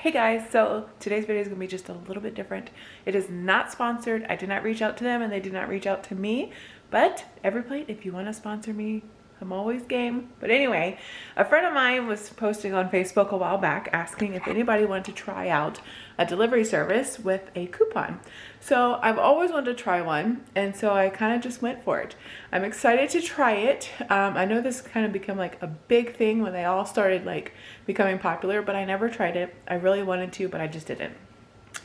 Hey guys, so today's video is going to be just a little bit different. It is not sponsored. I did not reach out to them and they did not reach out to me. But Everplate, if you want to sponsor me, I'm always game. But anyway, a friend of mine was posting on Facebook a while back asking if anybody wanted to try out a delivery service with a coupon. So I've always wanted to try one, and so I kind of just went for it. I'm excited to try it. I know this kind of became like a big thing when they all started like becoming popular, but I never tried it. I really wanted to, but I just didn't.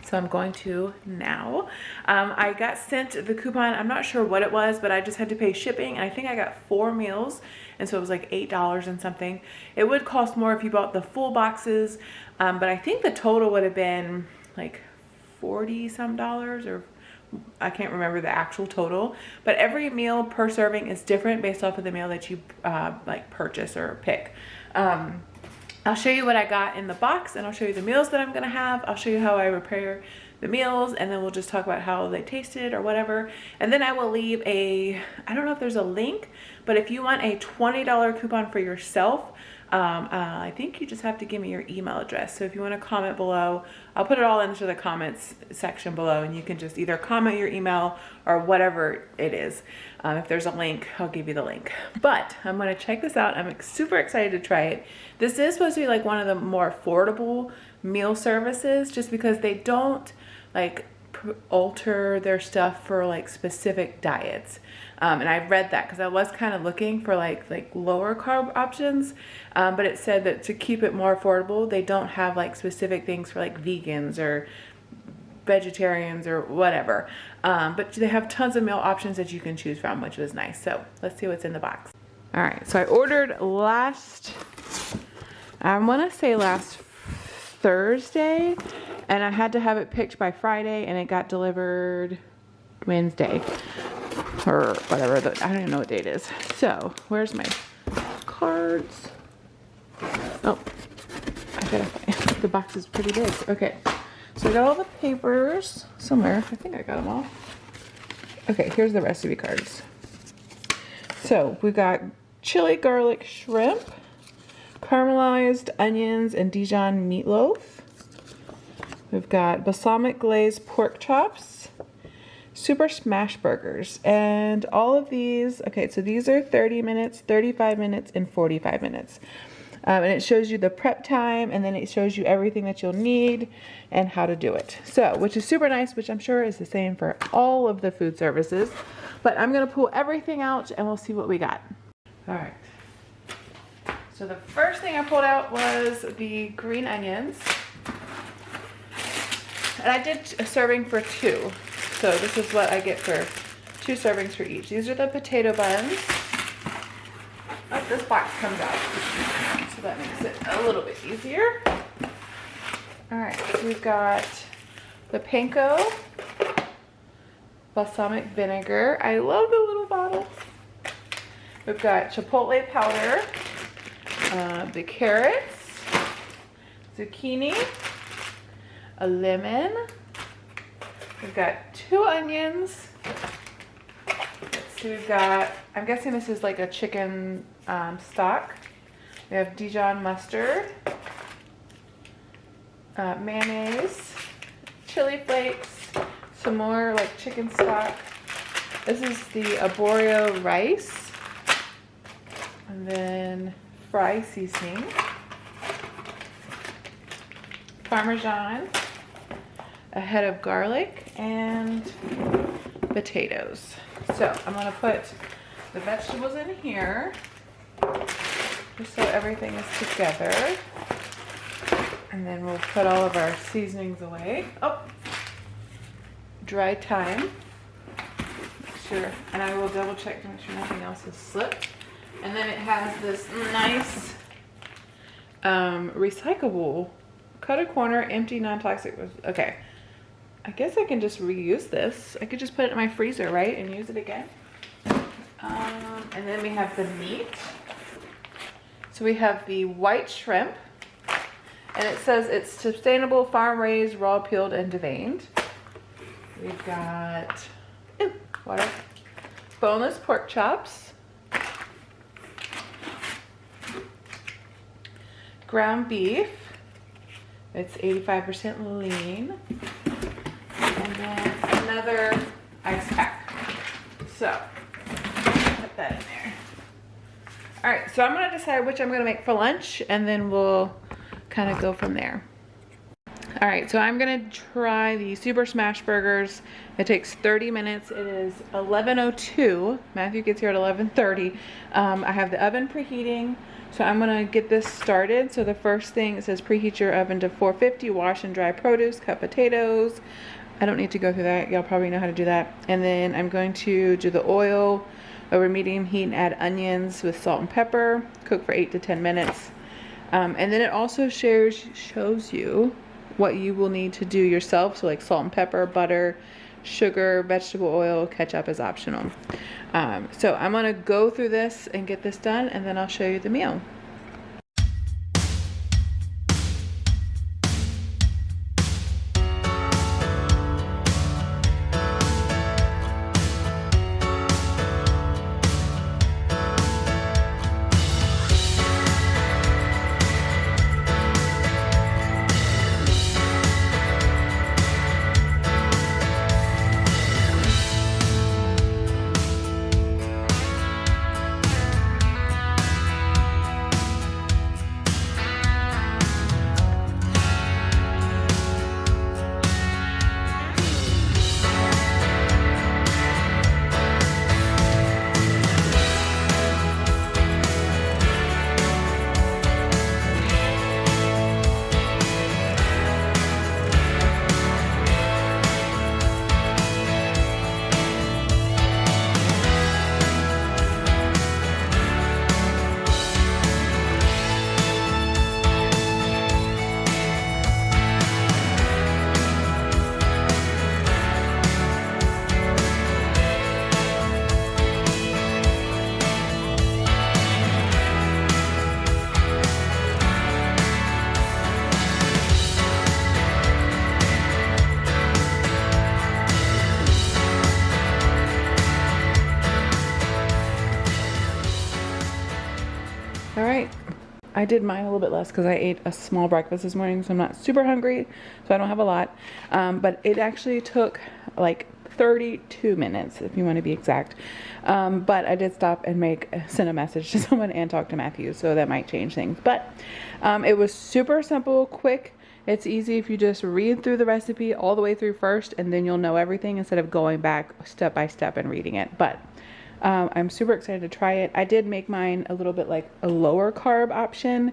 So I'm going to now. I got sent the coupon. I'm not sure what it was, but I just had to pay shipping. And I think I got 4 meals. And so it was like $8 and something. It would cost more if you bought the full boxes. But I think the total would have been like 40 some dollars, or I can't remember the actual total. But every meal per serving is different based off of the meal that you like purchase or pick. I'll show you what I got in the box, and I'll show you the meals that I'm gonna have. I'll show you how I prepare the meals, and then we'll just talk about how they tasted or whatever. And then I will leave I don't know if there's a link, but if you want a $20 coupon for yourself, I think you just have to give me your email address. So if you want to comment below, I'll put it all into the comments section below, and you can just either comment your email or whatever it is. If there's a link, I'll give you the link. But I'm going to check this out. I'm super excited to try it. This is supposed to be like one of the more affordable meal services, just because they don't like alter their stuff for like specific diets. And I read that because I was kind of looking for like lower carb options, but it said that to keep it more affordable, they don't have like specific things for like vegans or vegetarians or whatever, but they have tons of meal options that you can choose from, which was nice. So let's see what's in the box. All right, so I ordered I want to say last Thursday, and I had to have it picked by Friday, and it got delivered Wednesday or whatever. I don't even know what date it is. So where's my cards? Oh, I gotta find, the box is pretty big. Okay, so I got all the papers somewhere. I think I got them all. Okay, here's the recipe cards. So we got chili garlic shrimp, caramelized onions and Dijon meatloaf. We've got balsamic glazed pork chops, super smash burgers, and all of these, okay, so these are 30 minutes, 35 minutes, and 45 minutes. And it shows you the prep time, and then it shows you everything that you'll need and how to do it. So, which is super nice, which I'm sure is the same for all of the food services. But I'm gonna pull everything out and we'll see what we got. All right. So the first thing I pulled out was the green onions. And I did a serving for 2. So this is what I get for 2 servings for each. These are the potato buns. Oh, this box comes out. So that makes it a little bit easier. All right, so we've got the panko balsamic vinegar. I love the little bottles. We've got chipotle powder, the carrots, zucchini, a lemon. We've got 2 onions. Let's see, we've got, I'm guessing this is like a chicken stock. We have Dijon mustard, mayonnaise, chili flakes, some more like chicken stock. This is the arborio rice, and then fry seasoning, Parmesan, a head of garlic, and potatoes. So I'm gonna put the vegetables in here just so everything is together. And then we'll put all of our seasonings away. Oh, dry thyme. Make sure, and I will double check to make sure nothing else has slipped. And then it has this nice recyclable cut a corner, empty, non-toxic. Okay, I guess I can just reuse this. I could just put it in my freezer, right, and use it again. And then we have the meat. So we have the white shrimp, and it says it's sustainable, farm-raised, raw peeled, and deveined. We've got water, boneless pork chops, ground beef, It's 85% lean. And then another ice pack. So, put that in there. All right, so I'm gonna decide which I'm gonna make for lunch, and then we'll kind of go from there. All right, so I'm gonna try the Super Smash Burgers. It takes 30 minutes. It is 11:02. Matthew gets here at 11:30. I have the oven preheating, so I'm gonna get this started. So the first thing, it says preheat your oven to 450, wash and dry produce, cut potatoes. I don't need to go through that. Y'all probably know how to do that. And then I'm going to do the oil over medium heat and add onions with salt and pepper. Cook for 8 to 10 minutes. And then it also shows you what you will need to do yourself. So like salt and pepper, butter, sugar, vegetable oil, ketchup is optional. So I'm gonna go through this and get this done, and then I'll show you the meal. All right, I did mine a little bit less because I ate a small breakfast this morning, so I'm not super hungry, so I don't have a lot. But it actually took like 32 minutes, if you want to be exact. But I did stop and send a message to someone and talk to Matthew, so that might change things. But it was super simple, quick. It's easy if you just read through the recipe all the way through first, and then you'll know everything instead of going back step by step and reading it. But I'm super excited to try it. I did make mine a little bit like a lower carb option.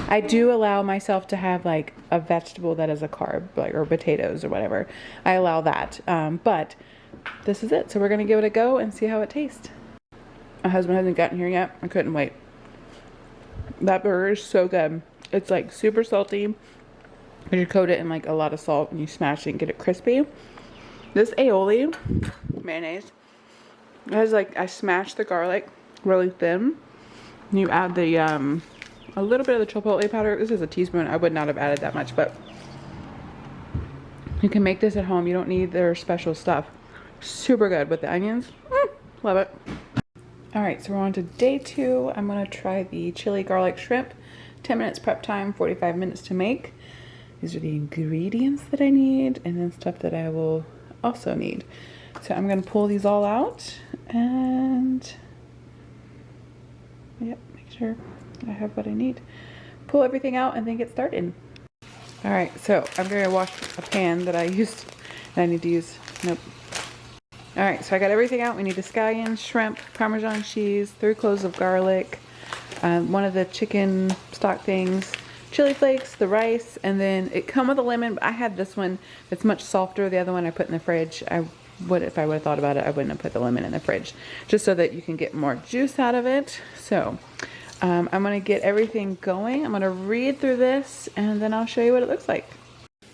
I do allow myself to have like a vegetable that is a carb, like, or potatoes or whatever. I allow that. But this is it. So we're going to give it a go and see how it tastes. My husband hasn't gotten here yet. I couldn't wait. That burger is so good. It's like super salty. You coat it in like a lot of salt and you smash it and get it crispy. This aioli mayonnaise, it has like, I smashed the garlic really thin. You add the a little bit of the chipotle powder. This is a teaspoon. I would not have added that much, but you can make this at home. You don't need their special stuff. Super good with the onions. Love it. All right, so we're on to day 2. I'm gonna try the chili garlic shrimp. 10 minutes prep time, 45 minutes to make. These are the ingredients that I need, and then stuff that I will also need. So I'm gonna pull these all out and yep, make sure I have what I need. Pull everything out and then get started. All right, so I'm gonna wash a pan that I used and I need to use, nope. All right, so I got everything out. We need the scallions, shrimp, Parmesan cheese, 3 cloves of garlic, one of the chicken stock things, chili flakes, the rice, and then it come with a lemon, but I had this one that's much softer. The other one I put in the fridge. If I would have thought about it, I wouldn't have put the lemon in the fridge, just so that you can get more juice out of it. So I'm gonna get everything going. I'm gonna read through this and then I'll show you what it looks like.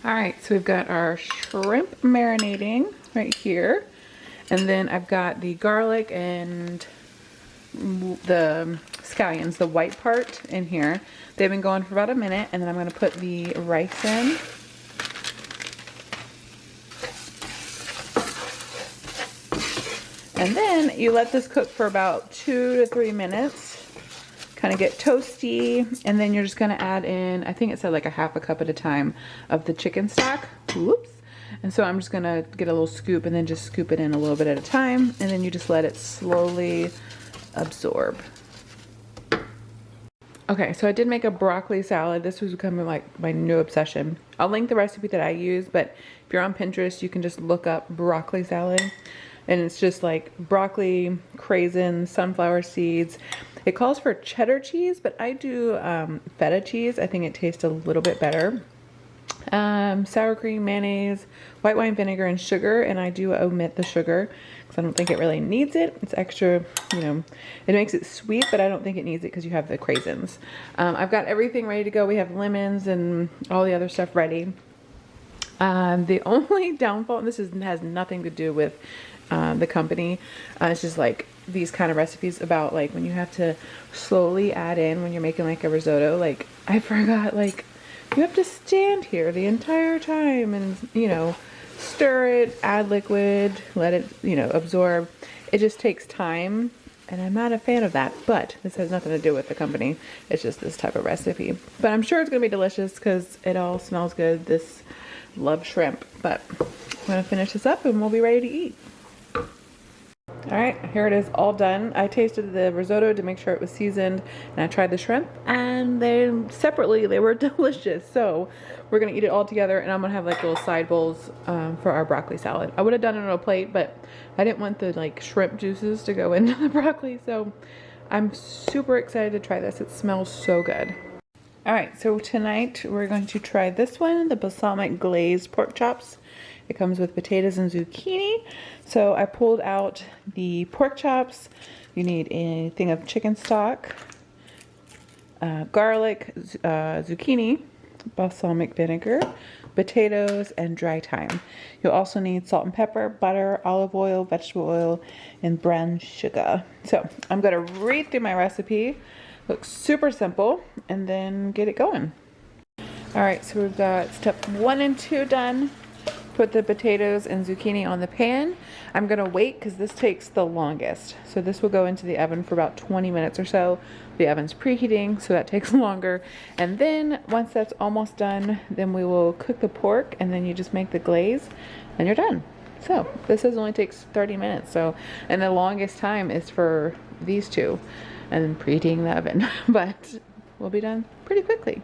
All right, so we've got our shrimp marinating right here. And then I've got the garlic and the scallions, the white part, in here. They've been going for about a minute, and then I'm gonna put the rice in. And then you let this cook for about 2 to 3 minutes. kind of get toasty. And then you're just gonna add in, I think it said like a half a cup at a time of the chicken stock. Whoops. And so I'm just gonna get a little scoop and then just scoop it in a little bit at a time. And then you just let it slowly absorb. Okay, so I did make a broccoli salad. This was becoming like my new obsession. I'll link the recipe that I use, but if you're on Pinterest, you can just look up broccoli salad. And it's just like broccoli, craisins, sunflower seeds. It calls for cheddar cheese, but I do feta cheese. I think it tastes a little bit better. Sour cream, mayonnaise, white wine vinegar, and sugar. And I do omit the sugar because I don't think it really needs it. It's extra, you know, it makes it sweet, but I don't think it needs it because you have the craisins. I've got everything ready to go. We have lemons and all the other stuff ready. The only downfall, and has nothing to do with the company, it's just like these kind of recipes about like when you have to slowly add in when you're making like a risotto. Like I forgot, like you have to stand here the entire time and, you know, stir it, add liquid, let it, you know, absorb. It just takes time, and I'm not a fan of that, but this has nothing to do with the company. It's just this type of recipe. But I'm sure it's gonna be delicious because it all smells good. This love shrimp, but I'm gonna finish this up and we'll be ready to eat. All right, here it is all done. I tasted the risotto to make sure it was seasoned, and I tried the shrimp, and they separately, they were delicious. So we're gonna eat it all together, and I'm gonna have like little side bowls for our broccoli salad. I would have done it on a plate, but I didn't want the like shrimp juices to go into the broccoli. So I'm super excited to try this. It smells so good. All right, so tonight we're going to try this one, the balsamic glazed pork chops. It comes with potatoes and zucchini. So I pulled out the pork chops. You need a thing of chicken stock, garlic, zucchini, balsamic vinegar, potatoes, and dry thyme. You'll also need salt and pepper, butter, olive oil, vegetable oil, and brown sugar. So I'm gonna read through my recipe. Looks super simple, and then get it going. All right, so we've got step 1 and 2 done. Put the potatoes and zucchini on the pan. I'm gonna wait because this takes the longest. So this will go into the oven for about 20 minutes or so. The oven's preheating, so that takes longer. And then once that's almost done, then we will cook the pork, and then you just make the glaze and you're done. So this only takes 30 minutes. So, and the longest time is for these two and then preheating the oven, but we'll be done pretty quickly.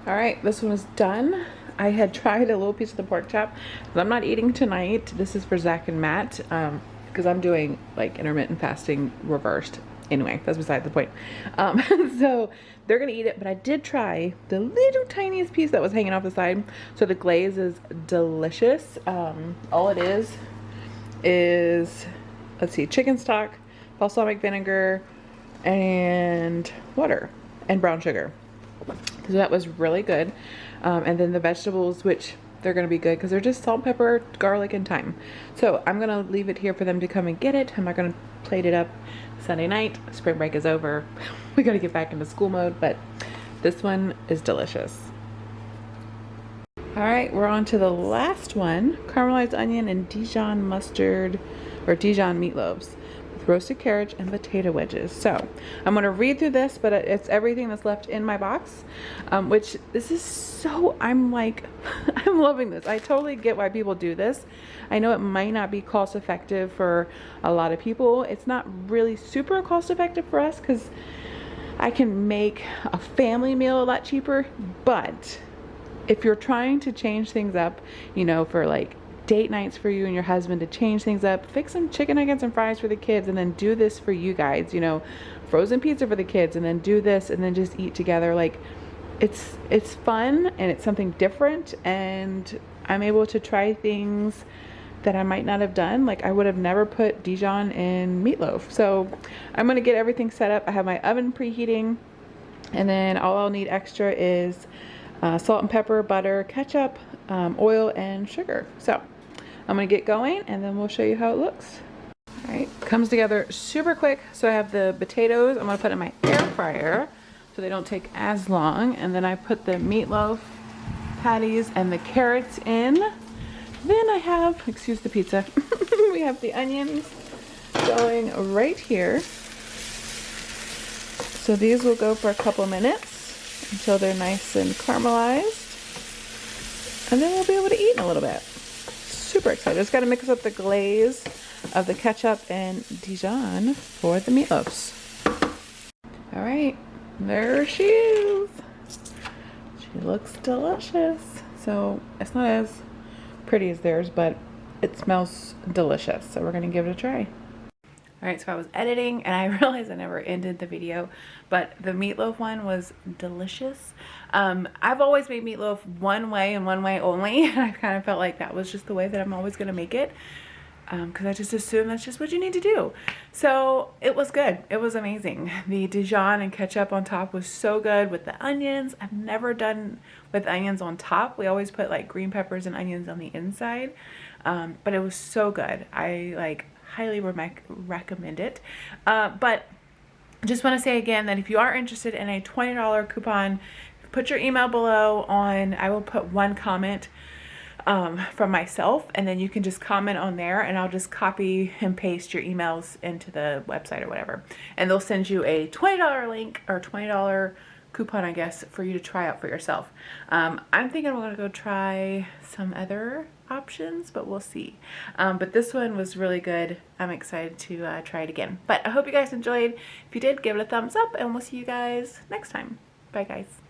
All right, this one is done. I had tried a little piece of the pork chop, but I'm not eating tonight. This is for Zach and Matt, because I'm doing like intermittent fasting reversed. Anyway, that's beside the point. So they're gonna eat it, but I did try the little tiniest piece that was hanging off the side. So the glaze is delicious. All it is, let's see, chicken stock, balsamic vinegar, and water, and brown sugar. So that was really good. And then the vegetables, which they're gonna be good because they're just salt, pepper, garlic, and thyme. So I'm gonna leave it here for them to come and get it. I'm not gonna plate it up. Sunday night, spring break is over. We gotta get back into school mode, but this one is delicious. All right, we're on to the last one. Caramelized onion and Dijon mustard, or Dijon meatloaves. Roasted carrots and potato wedges. So I'm going to read through this, but it's everything that's left in my box, which this is so, I'm like, I'm loving this. I totally get why people do this. I know it might not be cost effective for a lot of people. It's not really super cost effective for us because I can make a family meal a lot cheaper, but if you're trying to change things up, you know, for like date nights for you and your husband to change things up, fix some chicken nuggets and fries for the kids, and then do this for you guys, you know, frozen pizza for the kids, and then do this and then just eat together. Like it's fun and it's something different, and I'm able to try things that I might not have done. Like I would have never put Dijon in meatloaf. So I'm gonna get everything set up. I have my oven preheating, and then all I'll need extra is salt and pepper, butter, ketchup, oil, and sugar. So I'm gonna get going and then we'll show you how it looks. All right, comes together super quick. So I have the potatoes, I'm gonna put in my air fryer so they don't take as long. And then I put the meatloaf patties and the carrots in. Then I have, excuse the pizza, we have the onions going right here. So these will go for a couple minutes until they're nice and caramelized. And then we'll be able to eat in a little bit. Super excited. Just got to mix up the glaze of the ketchup and Dijon for the meatloafs. All right, there she is. She looks delicious. So it's not as pretty as theirs, but it smells delicious. So we're gonna give it a try. All right, so I was editing and I realized I never ended the video, but the meatloaf one was delicious. I've always made meatloaf one way and one way only. And I kind of felt like that was just the way that I'm always gonna make it. Because I just assume that's just what you need to do. So it was good. It was amazing. The Dijon and ketchup on top was so good with the onions. I've never done with onions on top. We always put like green peppers and onions on the inside. But it was so good. I like highly recommend it. But just want to say again that if you are interested in a $20 coupon, put your email below on, I will put one comment from myself, and then you can just comment on there and I'll just copy and paste your emails into the website or whatever, and they'll send you a $20 link or $20 coupon, I guess, for you to try out for yourself. I'm thinking I'm gonna go try some other options, but we'll see. But this one was really good. I'm excited to try it again. But I hope you guys enjoyed. If you did, give it a thumbs up and we'll see you guys next time. Bye guys.